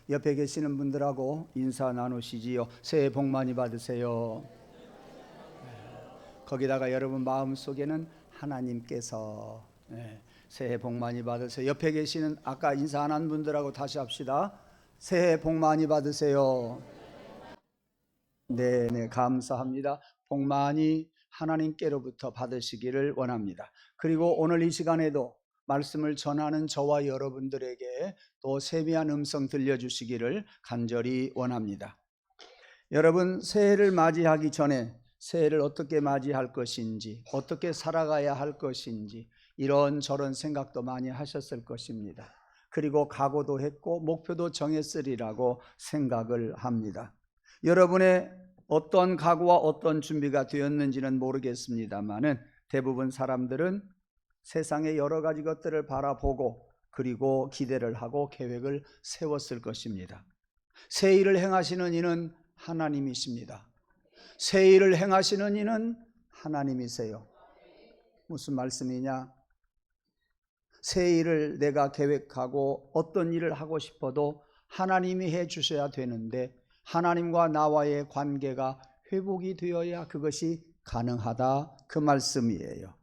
옆에 계시는 분들하고 인사 나누시지요. 새해 복 많이 받으세요. 거기다가 여러분 마음속에는 하나님께서 새해 복 많이 받으세요. 옆에 계시는 아까 인사 안 한 분들하고 다시 합시다. 새해 복 많이 받으세요. 네, 감사합니다. 복 많이 하나님께로부터 받으시기를 원합니다. 그리고 오늘 이 시간에도 말씀을 전하는 저와 여러분들에게 또 세미한 음성 들려주시기를 간절히 원합니다. 여러분, 새해를 맞이하기 전에 새해를 어떻게 맞이할 것인지, 어떻게 살아가야 할 것인지 이런저런 생각도 많이 하셨을 것입니다. 그리고 각오도 했고 목표도 정했으리라고 생각을 합니다. 여러분의 어떤 각오와 어떤 준비가 되었는지는 모르겠습니다만은 대부분 사람들은 세상의 여러 가지 것들을 바라보고 그리고 기대를 하고 계획을 세웠을 것입니다. 새 일을 행하시는 이는 하나님이십니다. 새 일을 행하시는 이는 하나님이세요. 무슨 말씀이냐? 새 일을 내가 계획하고 어떤 일을 하고 싶어도 하나님이 해 주셔야 되는데 하나님과 나와의 관계가 회복이 되어야 그것이 가능하다, 그 말씀이에요.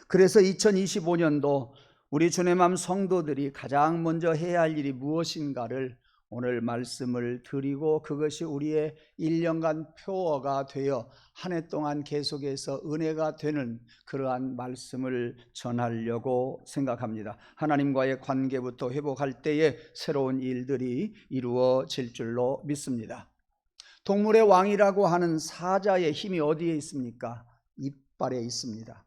그래서 2025년도 우리 주의 마음 성도들이 가장 먼저 해야 할 일이 무엇인가를 오늘 말씀을 드리고 그것이 우리의 1년간 표어가 되어 한 해 동안 계속해서 은혜가 되는 그러한 말씀을 전하려고 생각합니다. 하나님과의 관계부터 회복할 때에 새로운 일들이 이루어질 줄로 믿습니다. 동물의 왕이라고 하는 사자의 힘이 어디에 있습니까? 이빨에 있습니다.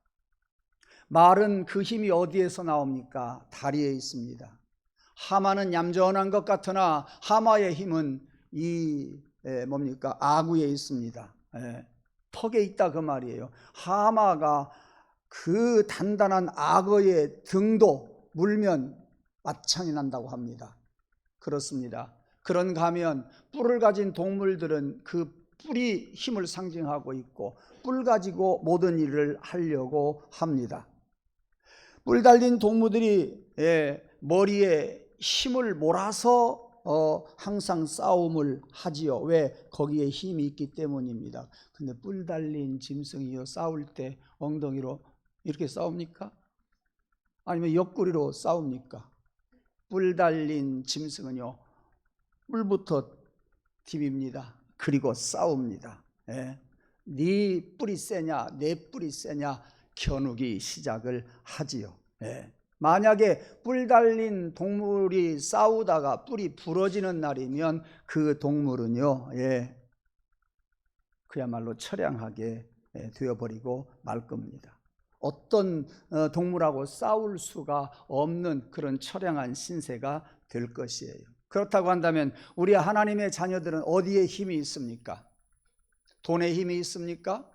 말은 그 힘이 어디에서 나옵니까? 다리에 있습니다. 하마는 얌전한 것 같으나 하마의 힘은 아구에 있습니다. 턱에 있다 그 말이에요. 하마가 그 단단한 악어의 등도 물면 마창이 난다고 합니다. 그렇습니다. 그런가 하면 뿔을 가진 동물들은 그 뿔이 힘을 상징하고 있고 뿔 가지고 모든 일을 하려고 합니다. 뿔 달린 동물들이 머리에 힘을 몰아서 항상 싸움을 하지요. 왜? 거기에 힘이 있기 때문입니다. 근데 뿔 달린 짐승이요, 싸울 때 엉덩이로 이렇게 싸웁니까? 아니면 옆구리로 싸웁니까? 뿔 달린 짐승은요, 뿔부터 디빕니다. 그리고 싸웁니다. 네 뿔이 세냐 내 뿔이 세냐 겨누기 시작을 하지요. 만약에 뿔 달린 동물이 싸우다가 뿔이 부러지는 날이면 그 동물은요, 그야말로 처량하게 되어버리고 말 겁니다. 어떤 동물하고 싸울 수가 없는 그런 처량한 신세가 될 것이에요. 그렇다고 한다면 우리 하나님의 자녀들은 어디에 힘이 있습니까? 돈의 힘이 있습니까?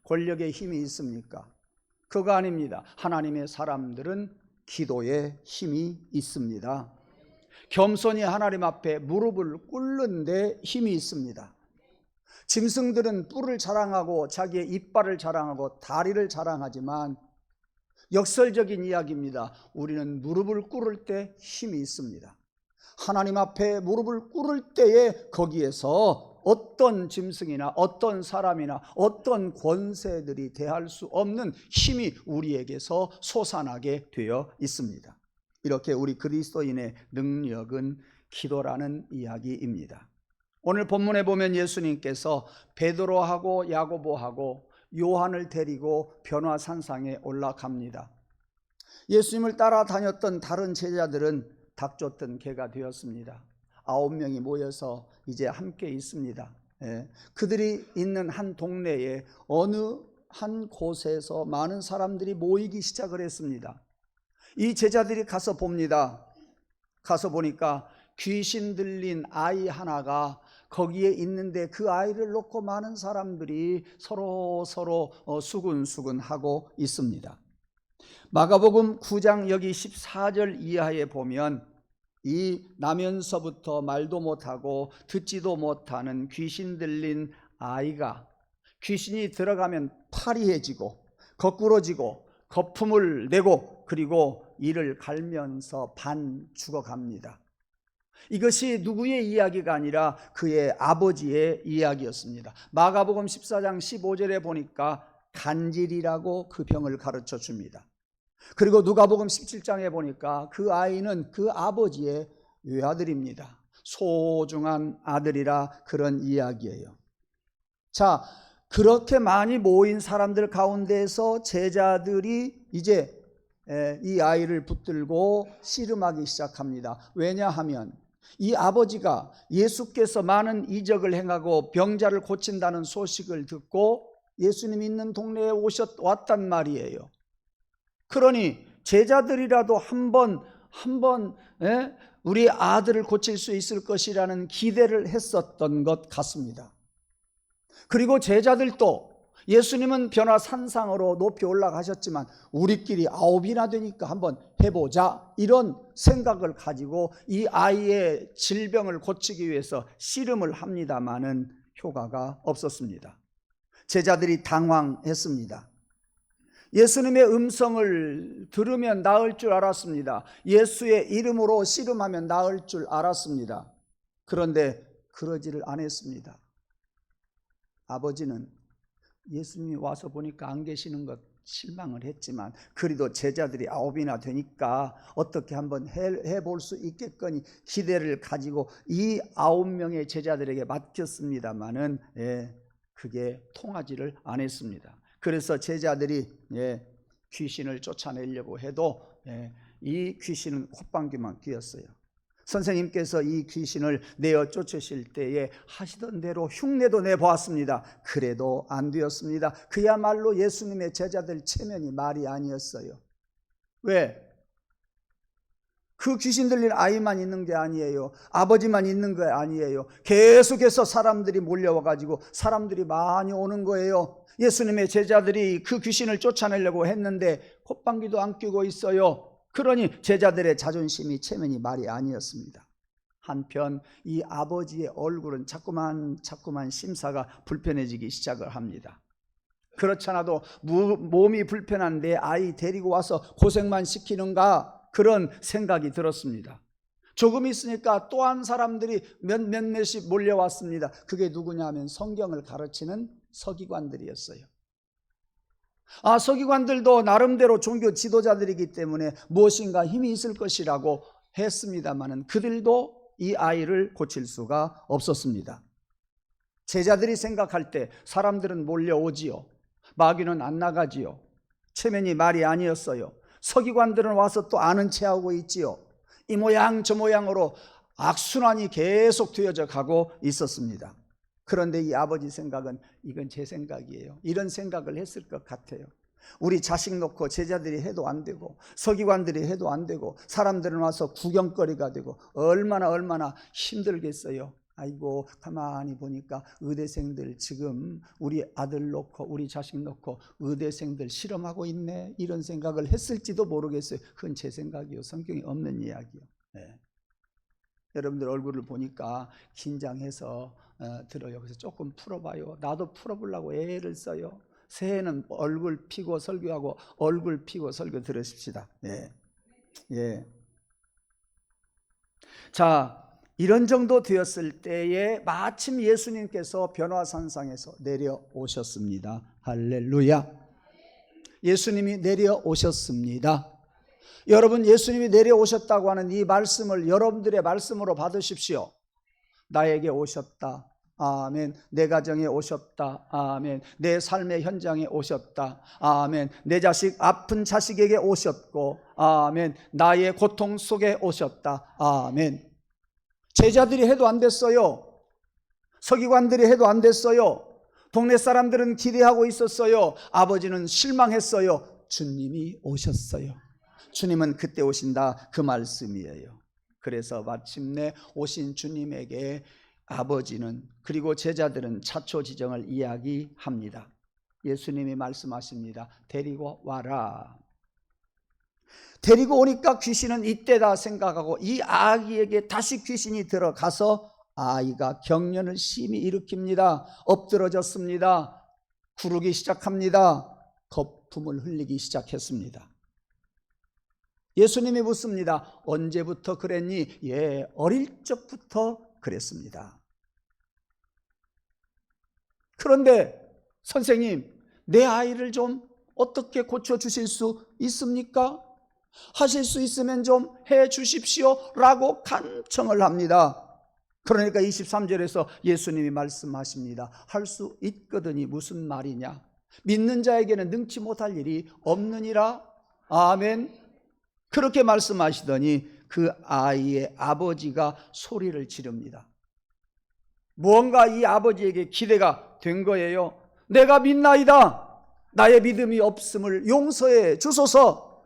권력의 힘이 있습니까? 그거 아닙니다. 하나님의 사람들은 기도에 힘이 있습니다. 겸손히 하나님 앞에 무릎을 꿇는 데 힘이 있습니다. 짐승들은 뿔을 자랑하고 자기의 이빨을 자랑하고 다리를 자랑하지만 역설적인 이야기입니다. 우리는 무릎을 꿇을 때 힘이 있습니다. 하나님 앞에 무릎을 꿇을 때에 거기에서 어떤 짐승이나 어떤 사람이나 어떤 권세들이 대할 수 없는 힘이 우리에게서 솟아나게 되어 있습니다. 이렇게 우리 그리스도인의 능력은 기도라는 이야기입니다. 오늘 본문에 보면 예수님께서 베드로하고 야고보하고 요한을 데리고 변화산상에 올라갑니다. 예수님을 따라다녔던 다른 제자들은 닭 쫓던 개가 되었습니다. 9명이 모여서 이제 함께 있습니다. 그들이 있는 한 동네에 어느 한 곳에서 많은 사람들이 모이기 시작을 했습니다. 이 제자들이 가서 봅니다. 가서 보니까 귀신 들린 아이 하나가 거기에 있는데 그 아이를 놓고 많은 사람들이 서로 수군수군하고 있습니다. 마가복음 9장 여기 14절 이하에 보면 이 나면서부터 말도 못하고 듣지도 못하는 귀신 들린 아이가 귀신이 들어가면 파리해지고 거꾸러지고 거품을 내고 그리고 이를 갈면서 반 죽어갑니다. 이것이 누구의 이야기가 아니라 그의 아버지의 이야기였습니다. 마가복음 14장 15절에 보니까 간질이라고 그 병을 가르쳐 줍니다. 그리고 누가복음 17장에 보니까 그 아이는 그 아버지의 외아들입니다. 소중한 아들이라 그런 이야기예요. 자, 그렇게 많이 모인 사람들 가운데서 제자들이 이제 이 아이를 붙들고 씨름하기 시작합니다. 왜냐하면 이 아버지가 예수께서 많은 이적을 행하고 병자를 고친다는 소식을 듣고 예수님 있는 동네에 왔단 말이에요. 그러니 제자들이라도 한번 우리 아들을 고칠 수 있을 것이라는 기대를 했었던 것 같습니다. 그리고 제자들도 예수님은 변화산상으로 높이 올라가셨지만 우리끼리 9이나 되니까 한번 해보자, 이런 생각을 가지고 이 아이의 질병을 고치기 위해서 씨름을 합니다마는 효과가 없었습니다. 제자들이 당황했습니다. 예수님의 음성을 들으면 나을 줄 알았습니다. 예수의 이름으로 씨름하면 나을 줄 알았습니다. 그런데 그러지를 않았습니다. 아버지는 예수님이 와서 보니까 안 계시는 것 실망을 했지만 그래도 제자들이 9이나 되니까 어떻게 한번 해볼 수 있겠거니 기대를 가지고 이 9명의 제자들에게 맡겼습니다마는 그게 통하지를 않았습니다. 그래서 제자들이 귀신을 쫓아내려고 해도 이 귀신은 콧방귀만 뀌었어요. 선생님께서 이 귀신을 내어 쫓으실 때에 하시던 대로 흉내도 내보았습니다. 그래도 안 되었습니다. 그야말로 예수님의 제자들 체면이 말이 아니었어요. 왜? 그 귀신 들린 아이만 있는 게 아니에요. 아버지만 있는 게 아니에요. 계속해서 사람들이 몰려와가지고 사람들이 많이 오는 거예요. 예수님의 제자들이 그 귀신을 쫓아내려고 했는데 콧방귀도 안 뀌고 있어요. 그러니 제자들의 자존심이 체면이 말이 아니었습니다. 한편 이 아버지의 얼굴은 자꾸만 심사가 불편해지기 시작을 합니다. 그렇잖아도 몸이 불편한데 아이 데리고 와서 고생만 시키는가, 그런 생각이 들었습니다. 조금 있으니까 또 한 사람들이 몇몇이 몰려왔습니다. 그게 누구냐 하면 성경을 가르치는 서기관들이었어요. 서기관들도 나름대로 종교 지도자들이기 때문에 무엇인가 힘이 있을 것이라고 했습니다마는 그들도 이 아이를 고칠 수가 없었습니다. 제자들이 생각할 때 사람들은 몰려오지요. 마귀는 안 나가지요. 체면이 말이 아니었어요. 서기관들은 와서 또 아는 체하고 있지요. 이 모양 저 모양으로 악순환이 계속 되어져 가고 있었습니다. 그런데 이 아버지 생각은 이건 제 생각이에요. 이런 생각을 했을 것 같아요. 우리 자식 놓고 제자들이 해도 안 되고 서기관들이 해도 안 되고 사람들은 와서 구경거리가 되고 얼마나 힘들겠어요. 아이고, 가만히 보니까 의대생들 지금 우리 아들 놓고 우리 자식 놓고 의대생들 실험하고 있네, 이런 생각을 했을지도 모르겠어요. 그건 제 생각이요. 성경에 없는 이야기요. 여러분들 얼굴을 보니까 긴장해서 들어요. 그래서 조금 풀어봐요. 나도 풀어보려고 애를 써요. 새해는 얼굴 피고 설교하고 얼굴 피고 설교 들으십시다. 자, 이런 정도 되었을 때에 마침 예수님께서 변화산상에서 내려오셨습니다. 할렐루야. 예수님이 내려오셨습니다. 여러분, 예수님이 내려오셨다고 하는 이 말씀을 여러분들의 말씀으로 받으십시오. 나에게 오셨다. 아멘. 내 가정에 오셨다. 아멘. 내 삶의 현장에 오셨다. 아멘. 내 자식, 아픈 자식에게 오셨고, 아멘. 나의 고통 속에 오셨다. 아멘. 제자들이 해도 안 됐어요. 서기관들이 해도 안 됐어요. 동네 사람들은 기대하고 있었어요. 아버지는 실망했어요. 주님이 오셨어요. 주님은 그때 오신다, 그 말씀이에요. 그래서 마침내 오신 주님에게 아버지는, 그리고 제자들은 차초지정을 이야기합니다. 예수님이 말씀하십니다. 데리고 와라. 데리고 오니까 귀신은 이때다 생각하고 이 아기에게 다시 귀신이 들어가서 아이가 경련을 심히 일으킵니다. 엎드러졌습니다. 구르기 시작합니다. 거품을 흘리기 시작했습니다. 예수님이 묻습니다. 언제부터 그랬니? 예, 어릴 적부터 그랬습니다. 그런데 선생님, 내 아이를 좀 어떻게 고쳐주실 수 있습니까? 하실 수 있으면 좀 해주십시오 라고 간청을 합니다. 그러니까 23절에서 예수님이 말씀하십니다. 할 수 있거든이 무슨 말이냐? 믿는 자에게는 능치 못할 일이 없느니라. 아멘. 그렇게 말씀하시더니 그 아이의 아버지가 소리를 지릅니다. 무언가 이 아버지에게 기대가 된 거예요. 내가 믿나이다. 나의 믿음이 없음을 용서해 주소서.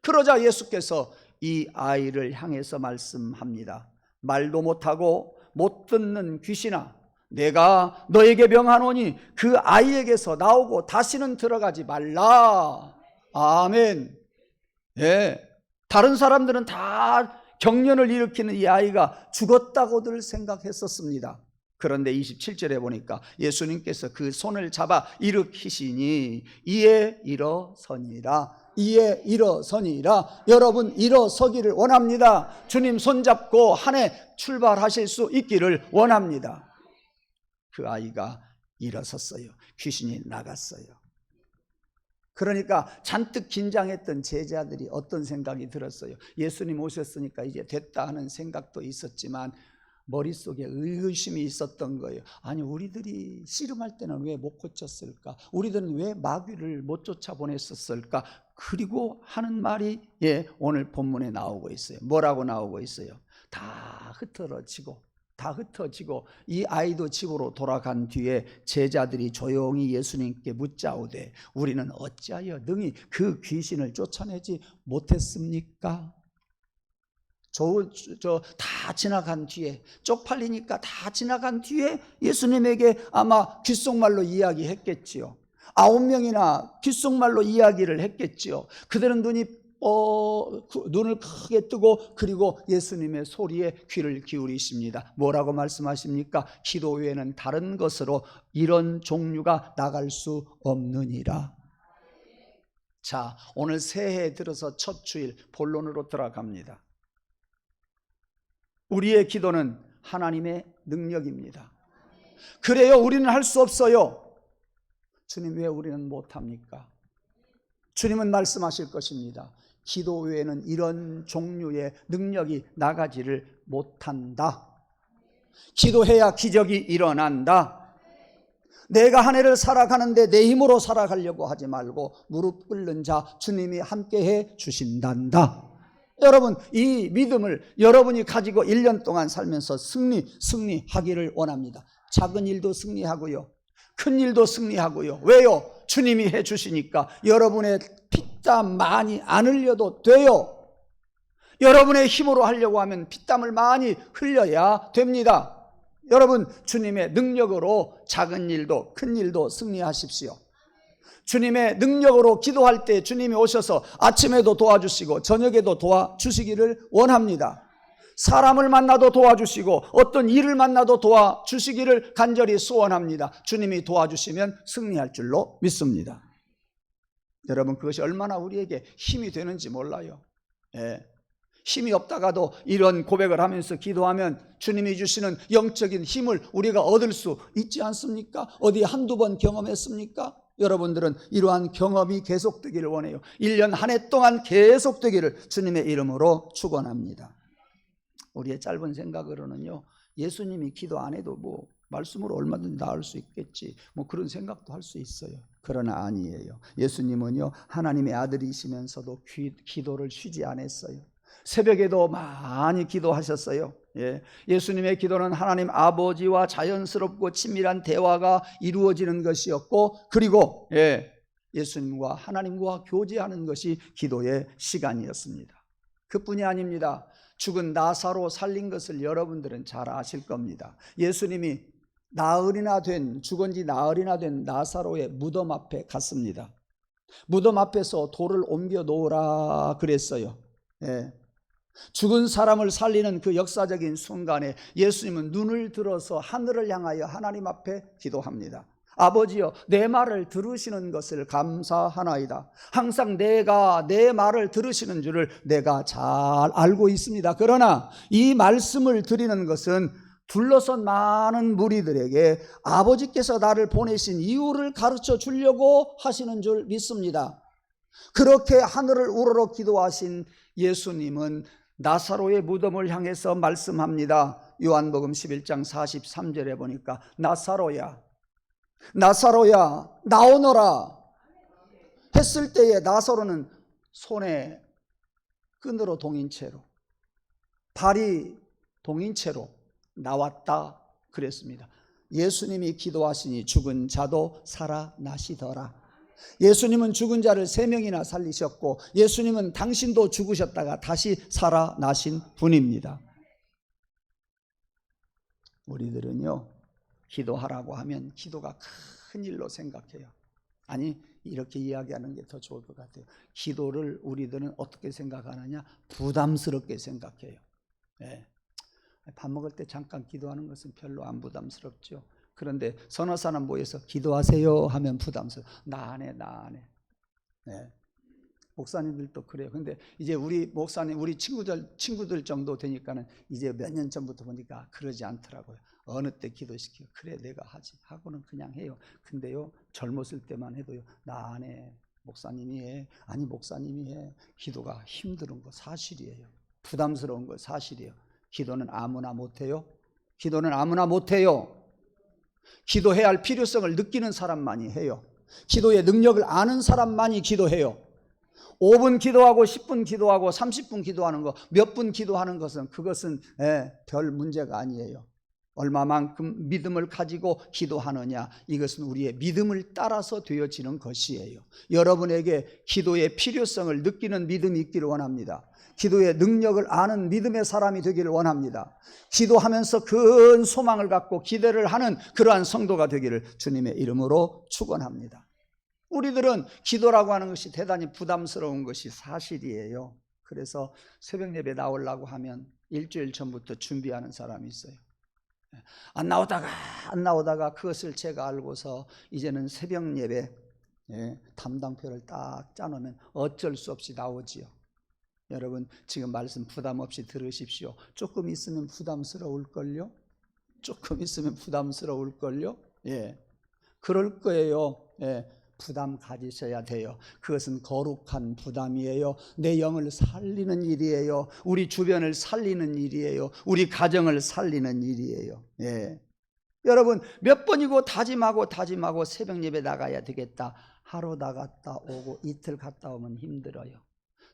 그러자 예수께서 이 아이를 향해서 말씀합니다. 말도 못하고 못 듣는 귀신아, 내가 너에게 명하노니 그 아이에게서 나오고 다시는 들어가지 말라. 아멘. 예. 다른 사람들은 다 경련을 일으키는 이 아이가 죽었다고들 생각했었습니다. 그런데 27절에 보니까 예수님께서 그 손을 잡아 일으키시니 이에 일어서니라. 이에 일어서니라. 여러분 일어서기를 원합니다. 주님 손잡고 한 해 출발하실 수 있기를 원합니다. 그 아이가 일어섰어요. 귀신이 나갔어요. 그러니까 잔뜩 긴장했던 제자들이 어떤 생각이 들었어요? 예수님 오셨으니까 이제 됐다 하는 생각도 있었지만 머릿속에 의구심이 있었던 거예요. 아니, 우리들이 씨름할 때는 왜 못 고쳤을까? 우리들은 왜 마귀를 못 쫓아보냈었을까? 그리고 하는 말이 오늘 본문에 나오고 있어요. 뭐라고 나오고 있어요? 다 흩어지고 이 아이도 집으로 돌아간 뒤에 제자들이 조용히 예수님께 묻자오되 우리는 어찌하여 능히 그 귀신을 쫓아내지 못했습니까? 다 지나간 뒤에, 쪽팔리니까 다 지나간 뒤에 예수님에게 아마 귓속말로 이야기했겠지요. 9명이나 귓속말로 이야기를 했겠지요. 그들은 눈을 크게 뜨고 그리고 예수님의 소리에 귀를 기울이십니다. 뭐라고 말씀하십니까? 기도 외에는 다른 것으로 이런 종류가 나갈 수 없느니라. 자, 오늘 새해 들어서 첫 주일 본론으로 들어갑니다. 우리의 기도는 하나님의 능력입니다. 그래요, 우리는 할 수 없어요. 주님, 왜 우리는 못합니까? 주님은 말씀하실 것입니다. 기도 외에는 이런 종류의 능력이 나가지를 못한다. 기도해야 기적이 일어난다. 내가 한 해를 살아가는데 내 힘으로 살아가려고 하지 말고 무릎 꿇는 자 주님이 함께해 주신단다. 여러분, 이 믿음을 여러분이 가지고 1년 동안 살면서 승리하기를 원합니다. 작은 일도 승리하고요, 큰 일도 승리하고요. 왜요? 주님이 해 주시니까. 여러분의 피땀 많이 안 흘려도 돼요. 여러분의 힘으로 하려고 하면 피땀을 많이 흘려야 됩니다. 여러분, 주님의 능력으로 작은 일도 큰 일도 승리하십시오. 주님의 능력으로 기도할 때 주님이 오셔서 아침에도 도와주시고 저녁에도 도와주시기를 원합니다. 사람을 만나도 도와주시고 어떤 일을 만나도 도와주시기를 간절히 소원합니다. 주님이 도와주시면 승리할 줄로 믿습니다. 여러분, 그것이 얼마나 우리에게 힘이 되는지 몰라요. 힘이 없다가도 이런 고백을 하면서 기도하면 주님이 주시는 영적인 힘을 우리가 얻을 수 있지 않습니까? 어디 한두 번 경험했습니까? 여러분들은 이러한 경험이 계속되기를 원해요. 1년 한 해 동안 계속되기를 주님의 이름으로 축원합니다. 우리의 짧은 생각으로는요, 예수님이 기도 안 해도 말씀으로 얼마든지 나을 수 있겠지, 그런 생각도 할 수 있어요. 그러나 아니에요. 예수님은요, 하나님의 아들이시면서도 기도를 쉬지 않았어요. 새벽에도 많이 기도하셨어요. 예수님의 기도는 하나님 아버지와 자연스럽고 친밀한 대화가 이루어지는 것이었고, 그리고 예수님과 하나님과 교제하는 것이 기도의 시간이었습니다. 그뿐이 아닙니다. 죽은 나사로 살린 것을 여러분들은 잘 아실 겁니다. 예수님이 죽은 지 나흘이나 된 나사로의 무덤 앞에 갔습니다. 무덤 앞에서 돌을 옮겨 놓으라 그랬어요. 죽은 사람을 살리는 그 역사적인 순간에 예수님은 눈을 들어서 하늘을 향하여 하나님 앞에 기도합니다. 아버지여, 내 말을 들으시는 것을 감사하나이다. 항상 내가 내 말을 들으시는 줄을 내가 잘 알고 있습니다. 그러나 이 말씀을 드리는 것은 둘러선 많은 무리들에게 아버지께서 나를 보내신 이유를 가르쳐 주려고 하시는 줄 믿습니다. 그렇게 하늘을 우러러 기도하신 예수님은 나사로의 무덤을 향해서 말씀합니다. 요한복음 11장 43절에 보니까 나사로야, 나사로야, 나오너라 했을 때에 나사로는 손에 끈으로 동인 채로, 발이 동인 채로 나왔다 그랬습니다. 예수님이 기도하시니 죽은 자도 살아나시더라. 예수님은 죽은 자를 3명이나 살리셨고, 예수님은 당신도 죽으셨다가 다시 살아나신 분입니다. 우리들은요, 기도하라고 하면 기도가 큰 일로 생각해요. 아니, 이렇게 이야기하는 게 더 좋을 것 같아요. 기도를 우리들은 어떻게 생각하느냐? 부담스럽게 생각해요. 네. 밥 먹을 때 잠깐 기도하는 것은 별로 안 부담스럽죠. 그런데 서너 사람 모여서 기도하세요 하면 부담스러워. 나 안 해. 네. 목사님들도 그래요. 근데 이제 우리 목사님, 우리 친구들 정도 되니까는 이제 몇 년 전부터 보니까 그러지 않더라고요. 어느 때 기도시키고 그래 내가 하지 하고는 그냥 해요. 근데요, 젊었을 때만 해도요, 나 안 해. 목사님이 해. 아니, 목사님이 해. 기도가 힘든 거 사실이에요. 부담스러운 거 사실이에요. 기도는 아무나 못해요. 기도는 아무나 못해요. 기도해야 할 필요성을 느끼는 사람만이 해요. 기도의 능력을 아는 사람만이 기도해요. 5분 기도하고 10분 기도하고 30분 기도하는 거, 몇 분 기도하는 것은 그것은 별 문제가 아니에요. 얼마만큼 믿음을 가지고 기도하느냐, 이것은 우리의 믿음을 따라서 되어지는 것이에요. 여러분에게 기도의 필요성을 느끼는 믿음이 있기를 원합니다. 기도의 능력을 아는 믿음의 사람이 되기를 원합니다. 기도하면서 큰 소망을 갖고 기대를 하는 그러한 성도가 되기를 주님의 이름으로 축원합니다. 우리들은 기도라고 하는 것이 대단히 부담스러운 것이 사실이에요. 그래서 새벽 예배 나오려고 하면 일주일 전부터 준비하는 사람이 있어요. 안 나오다가 그것을 제가 알고서 이제는 새벽 예배 담당표를 딱 짜놓으면 어쩔 수 없이 나오지요. 여러분, 지금 말씀 부담 없이 들으십시오. 조금 있으면 부담스러울걸요? 예, 그럴 거예요. 예, 부담 가지셔야 돼요. 그것은 거룩한 부담이에요. 내 영을 살리는 일이에요. 우리 주변을 살리는 일이에요. 우리 가정을 살리는 일이에요. 예. 여러분, 몇 번이고 다짐하고 새벽 예배 나가야 되겠다. 하루 나갔다 오고 이틀 갔다 오면 힘들어요.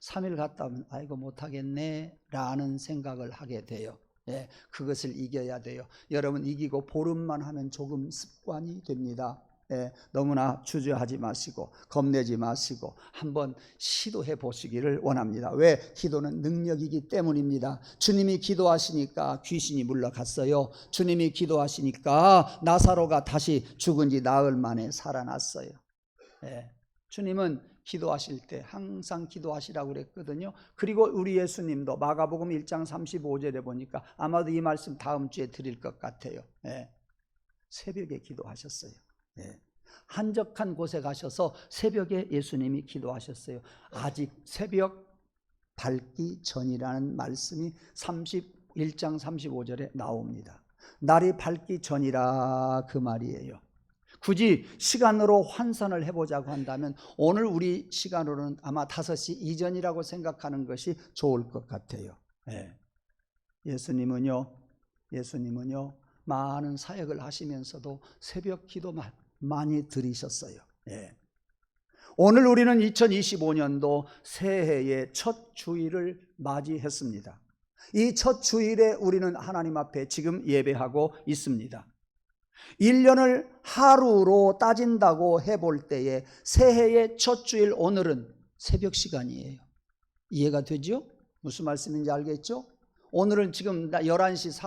3일 갔다 오면 아이고 못하겠네 라는 생각을 하게 돼요. 예, 그것을 이겨야 돼요. 여러분, 이기고 보름만 하면 조금 습관이 됩니다. 예, 너무나 주저하지 마시고 겁내지 마시고 한번 시도해 보시기를 원합니다. 왜? 기도는 능력이기 때문입니다. 주님이 기도하시니까 귀신이 물러갔어요. 주님이 기도하시니까 나사로가 다시 죽은 지 나흘 만에 살아났어요. 예, 주님은 기도하실 때 항상 기도하시라고 그랬거든요. 그리고 우리 예수님도 마가복음 1장 35절에 보니까 아마도 이 말씀 다음 주에 드릴 것 같아요. 예, 새벽에 기도하셨어요. 예, 한적한 곳에 가셔서 새벽에 예수님이 기도하셨어요. 아직 새벽 밝기 전이라는 말씀이 31장 35절에 나옵니다. 날이 밝기 전이라 그 말이에요. 굳이 시간으로 환산을 해보자고 한다면 오늘 우리 시간으로는 아마 5시 이전이라고 생각하는 것이 좋을 것 같아요. 예. 예수님은요 많은 사역을 하시면서도 새벽 기도 많이 드리셨어요. 예. 오늘 우리는 2025년도 새해의 첫 주일을 맞이했습니다. 이 첫 주일에 우리는 하나님 앞에 지금 예배하고 있습니다. 1년을 하루로 따진다고 해볼 때에 새해의 첫 주일 오늘은 새벽 시간이에요. 이해가 되죠? 무슨 말씀인지 알겠죠? 오늘은 지금 11시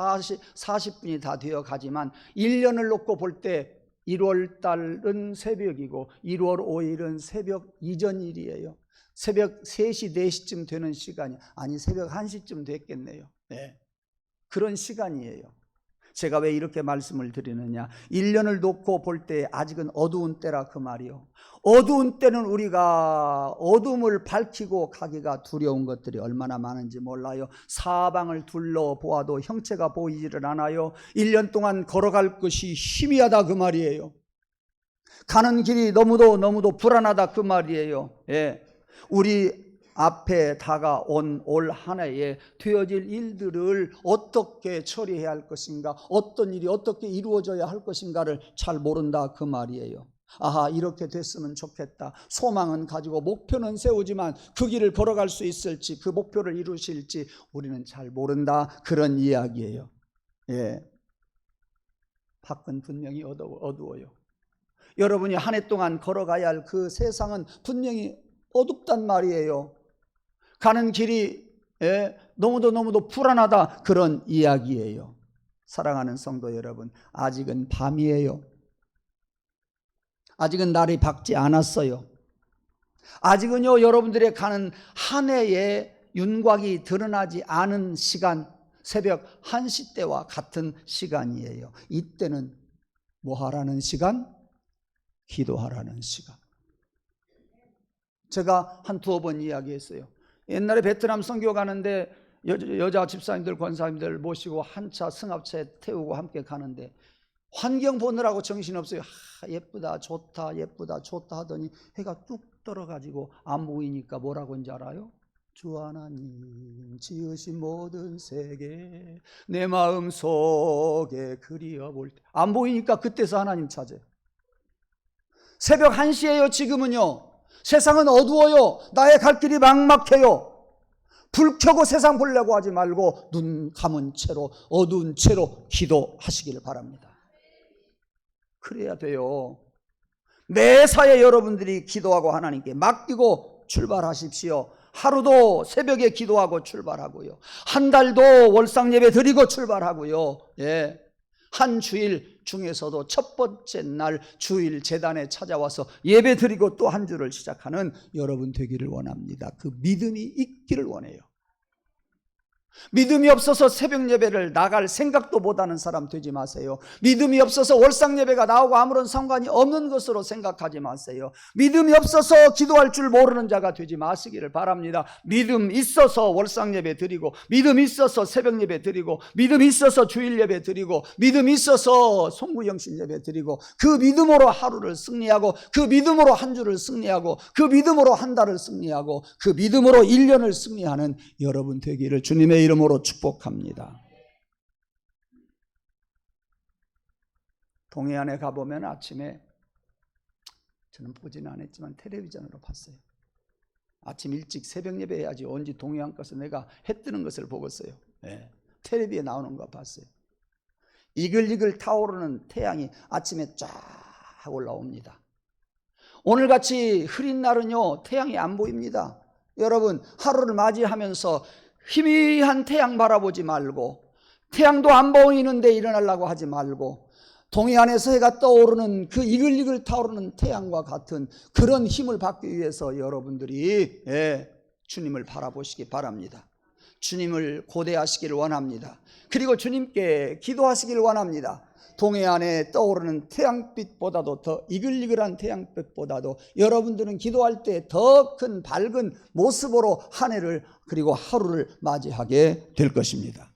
40분이 다 되어 가지만 1년을 놓고 볼 때 1월 달은 새벽이고 1월 5일은 새벽 이전일이에요. 새벽 3시, 4시쯤 되는 시간이 아니 새벽 1시쯤 됐겠네요. 네. 그런 시간이에요. 제가 왜 이렇게 말씀을 드리느냐, 1년을 놓고 볼 때 아직은 어두운 때라 그 말이요. 어두운 때는 우리가 어둠을 밝히고 가기가 두려운 것들이 얼마나 많은지 몰라요. 사방을 둘러보아도 형체가 보이지를 않아요. 1년 동안 걸어갈 것이 희미하다 그 말이에요. 가는 길이 너무도 불안하다 그 말이에요. 예. 우리 앞에 다가온 올 한 해에 되어질 일들을 어떻게 처리해야 할 것인가, 어떤 일이 어떻게 이루어져야 할 것인가를 잘 모른다 그 말이에요. 아하, 이렇게 됐으면 좋겠다. 소망은 가지고 목표는 세우지만 그 길을 걸어갈 수 있을지, 그 목표를 이루실지 우리는 잘 모른다, 그런 이야기예요. 예. 밖은 분명히 어두워요. 여러분이 한 해 동안 걸어가야 할 그 세상은 분명히 어둡단 말이에요. 가는 길이 너무도 불안하다, 그런 이야기예요. 사랑하는 성도 여러분, 아직은 밤이에요. 아직은 날이 밝지 않았어요. 아직은요, 여러분들의 가는 한 해의 윤곽이 드러나지 않은 시간, 새벽 1시 때와 같은 시간이에요. 이때는 뭐 하라는 시간? 기도하라는 시간. 제가 한 두어 번 이야기했어요. 옛날에 베트남 선교 가는데 여자 집사님들, 권사님들 모시고 한 차 승합차에 태우고 함께 가는데 환경 보느라고 정신없어요. 예쁘다 좋다 예쁘다 좋다 하더니 해가 뚝 떨어가지고 안 보이니까 뭐라고 하는지 알아요? 주 하나님 지으신 모든 세계 내 마음 속에 그리워볼 때, 안 보이니까 그때서 하나님 찾아요. 새벽 1시예요. 지금은요. 세상은 어두워요. 나의 갈 길이 막막해요. 불 켜고 세상 보려고 하지 말고 눈 감은 채로, 어두운 채로 기도하시길 바랍니다. 그래야 돼요. 매사에 여러분들이 기도하고 하나님께 맡기고 출발하십시오. 하루도 새벽에 기도하고 출발하고요. 한 달도 월상 예배 드리고 출발하고요. 예. 한 주일 중에서도 첫 번째 날 주일 제단에 찾아와서 예배 드리고 또 한 주를 시작하는 여러분 되기를 원합니다. 그 믿음이 있기를 원해요. 믿음이 없어서 새벽 예배를 나갈 생각도 못하는 사람 되지 마세요. 믿음이 없어서 월상 예배가 나오고 아무런 상관이 없는 것으로 생각하지 마세요. 믿음이 없어서 기도할 줄 모르는 자가 되지 마시기를 바랍니다. 믿음 있어서 월상 예배 드리고, 믿음 있어서 새벽 예배 드리고, 믿음 있어서 주일 예배 드리고, 믿음 있어서 송구영신 예배 드리고, 그 믿음으로 하루를 승리하고, 그 믿음으로 한 주를 승리하고, 그 믿음으로 한 달을 승리하고, 그 믿음으로 1년을 승리하는 여러분 되기를 주님의 이름으로 축복합니다. 동해안에 가보면 아침에, 저는 보지는 않았지만 텔레비전으로 봤어요. 아침 일찍 새벽 예배 해야지 언제 동해안 가서 내가 해 뜨는 것을 보겠어요. 네. 텔레비에 나오는 거 봤어요. 이글이글 타오르는 태양이 아침에 쫙 올라옵니다. 오늘같이 흐린 날은요, 태양이 안 보입니다. 여러분, 하루를 맞이하면서 희미한 태양 바라보지 말고, 태양도 안 보이는데 일어나려고 하지 말고, 동해안에서 해가 떠오르는 그 이글이글 타오르는 태양과 같은 그런 힘을 받기 위해서 여러분들이 주님을 바라보시기 바랍니다. 주님을 고대하시기를 원합니다. 그리고 주님께 기도하시기를 원합니다. 동해안에 떠오르는 태양빛보다도 더 이글이글한 태양빛보다도 여러분들은 기도할 때 더 큰 밝은 모습으로 한 해를 그리고 하루를 맞이하게 될 것입니다.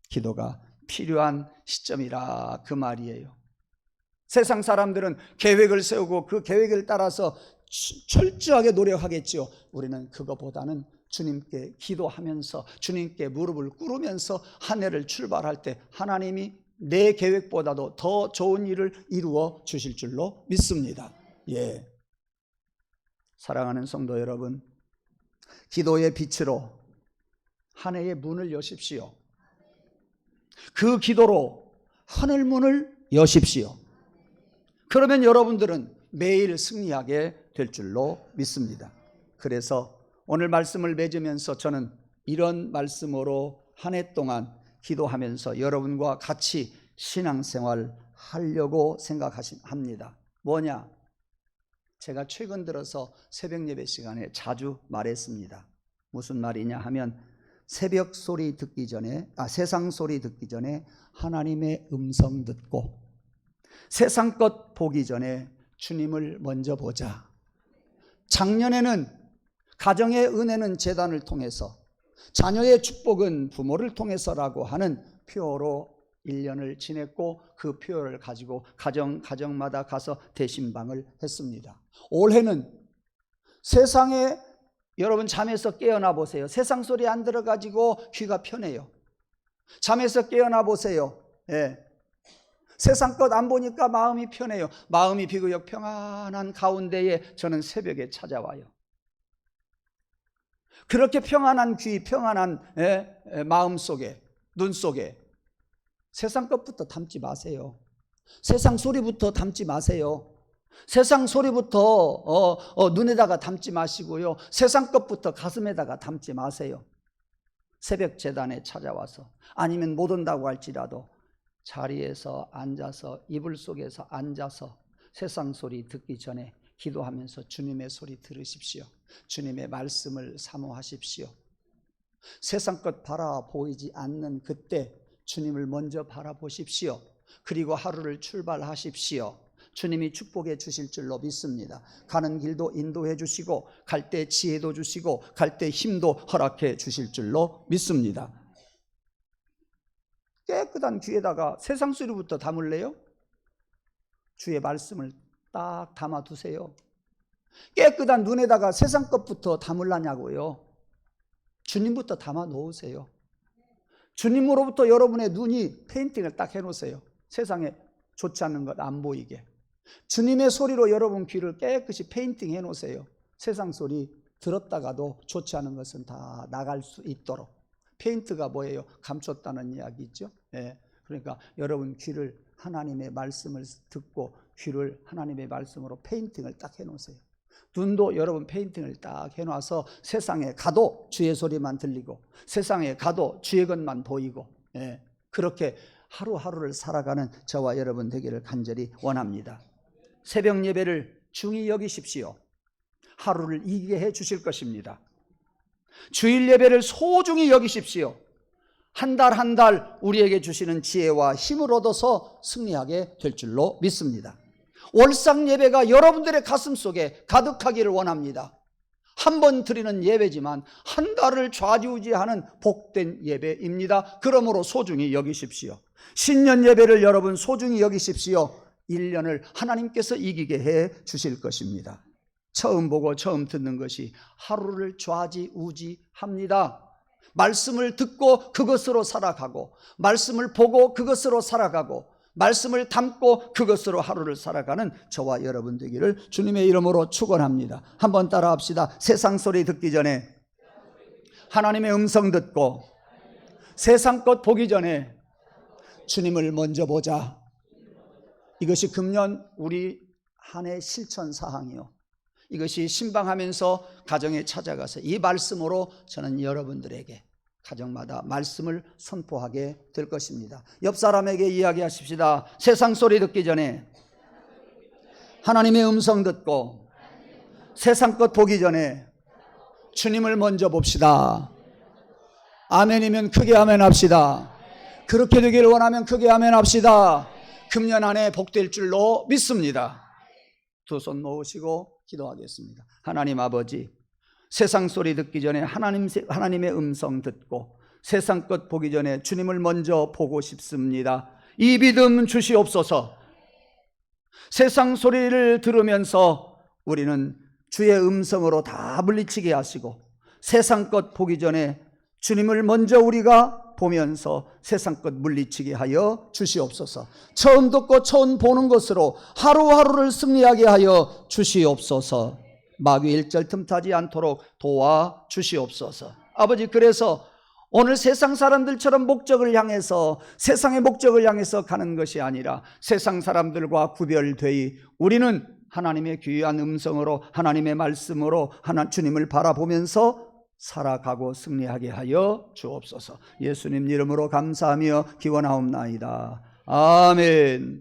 기도가 필요한 시점이라 그 말이에요. 세상 사람들은 계획을 세우고 그 계획을 따라서 철저하게 노력하겠지요. 우리는 그거보다는 주님께 기도하면서 주님께 무릎을 꿇으면서 한 해를 출발할 때 하나님이 내 계획보다도 더 좋은 일을 이루어 주실 줄로 믿습니다. 예. 사랑하는 성도 여러분, 기도의 빛으로 한 해의 문을 여십시오. 그 기도로 하늘 문을 여십시오. 그러면 여러분들은 매일 승리하게 될 줄로 믿습니다. 그래서 오늘 말씀을 맺으면서 저는 이런 말씀으로 한 해 동안 기도하면서 여러분과 같이 신앙생활 하려고 생각합니다. 뭐냐? 제가 최근 들어서 새벽 예배 시간에 자주 말했습니다. 무슨 말이냐 하면 새벽 소리 듣기 전에, 세상 소리 듣기 전에 하나님의 음성 듣고, 세상 것 보기 전에 주님을 먼저 보자. 작년에는 가정의 은혜는 재단을 통해서, 자녀의 축복은 부모를 통해서라고 하는 표어로 1년을 지냈고, 그 표어를 가지고 가정마다 가서 대신방을 했습니다. 올해는 세상에, 여러분 잠에서 깨어나 보세요. 세상 소리 안 들어가지고 귀가 편해요. 잠에서 깨어나 보세요. 예. 세상 것 안 보니까 마음이 편해요. 마음이 비교적 평안한 가운데에 저는 새벽에 찾아와요. 그렇게 평안한 귀, 평안한 마음 속에, 눈 속에 세상 것부터 담지 마세요. 세상 소리부터 담지 마세요. 세상 소리부터 눈에다가 담지 마시고요. 세상 것부터 가슴에다가 담지 마세요. 새벽 제단에 찾아와서, 아니면 못 온다고 할지라도 자리에서 앉아서, 이불 속에서 앉아서 세상 소리 듣기 전에 기도하면서 주님의 소리 들으십시오. 주님의 말씀을 사모하십시오. 세상 것 바라보이지 않는 그때 주님을 먼저 바라보십시오. 그리고 하루를 출발하십시오. 주님이 축복해 주실 줄로 믿습니다. 가는 길도 인도해 주시고, 갈 때 지혜도 주시고, 갈 때 힘도 허락해 주실 줄로 믿습니다. 깨끗한 귀에다가 세상 소리부터 담을래요? 주의 말씀을 딱 담아두세요. 깨끗한 눈에다가 세상 것부터 담으려냐고요? 주님부터 담아 놓으세요. 주님으로부터 여러분의 눈이 페인팅을 딱 해놓으세요. 세상에 좋지 않는 것 안 보이게. 주님의 소리로 여러분 귀를 깨끗이 페인팅 해놓으세요. 세상 소리 들었다가도 좋지 않은 것은 다 나갈 수 있도록. 페인트가 뭐예요? 감췄다는 이야기죠. 예. 그러니까 여러분 귀를 하나님의 말씀을 듣고 귀를 하나님의 말씀으로 페인팅을 딱 해놓으세요. 눈도 여러분 페인팅을 딱 해놔서 세상에 가도 주의 소리만 들리고, 세상에 가도 주의 것만 보이고, 예. 그렇게 하루하루를 살아가는 저와 여러분 되기를 간절히 원합니다. 새벽 예배를 중히 여기십시오. 하루를 이기게 해 주실 것입니다. 주일 예배를 소중히 여기십시오. 한 달 한 달 우리에게 주시는 지혜와 힘을 얻어서 승리하게 될 줄로 믿습니다. 월상 예배가 여러분들의 가슴 속에 가득하기를 원합니다. 한 번 드리는 예배지만 한 달을 좌지우지하는 복된 예배입니다. 그러므로 소중히 여기십시오. 신년 예배를 여러분 소중히 여기십시오. 1년을 하나님께서 이기게 해 주실 것입니다. 처음 보고 처음 듣는 것이 하루를 좌지우지합니다. 말씀을 듣고 그것으로 살아가고, 말씀을 보고 그것으로 살아가고, 말씀을 담고 그것으로 하루를 살아가는 저와 여러분 되기를 주님의 이름으로 축원합니다. 한번 따라 합시다. 세상 소리 듣기 전에 하나님의 음성 듣고, 세상 것 보기 전에 주님을 먼저 보자. 이것이 금년 우리 한 해 실천 사항이요. 이것이 신방하면서 가정에 찾아가서 이 말씀으로 저는 여러분들에게 가정마다 말씀을 선포하게 될 것입니다. 옆 사람에게 이야기하십시다. 세상 소리 듣기 전에 하나님의 음성 듣고, 세상 것 보기 전에 주님을 먼저 봅시다. 아멘이면 크게 아멘 합시다. 그렇게 되기를 원하면 크게 아멘 합시다. 금년 안에 복될 줄로 믿습니다. 두 손 모으시고 기도하겠습니다. 하나님 아버지, 세상 소리 듣기 전에 하나님의 음성 듣고, 세상 것 보기 전에 주님을 먼저 보고 싶습니다. 이 믿음 주시옵소서. 세상 소리를 들으면서 우리는 주의 음성으로 다 물리치게 하시고, 세상 것 보기 전에 주님을 먼저 우리가 보면서 세상 것 물리치게 하여 주시옵소서. 처음 듣고 처음 보는 것으로 하루하루를 승리하게 하여 주시옵소서. 마귀 일절 틈타지 않도록 도와 주시옵소서. 아버지, 그래서 오늘 세상 사람들처럼 목적을 향해서, 세상의 목적을 향해서 가는 것이 아니라 세상 사람들과 구별되이 우리는 하나님의 귀한 음성으로, 하나님의 말씀으로 주님을 바라보면서 살아가고 승리하게 하여 주옵소서. 예수님 이름으로 감사하며 기원하옵나이다. 아멘.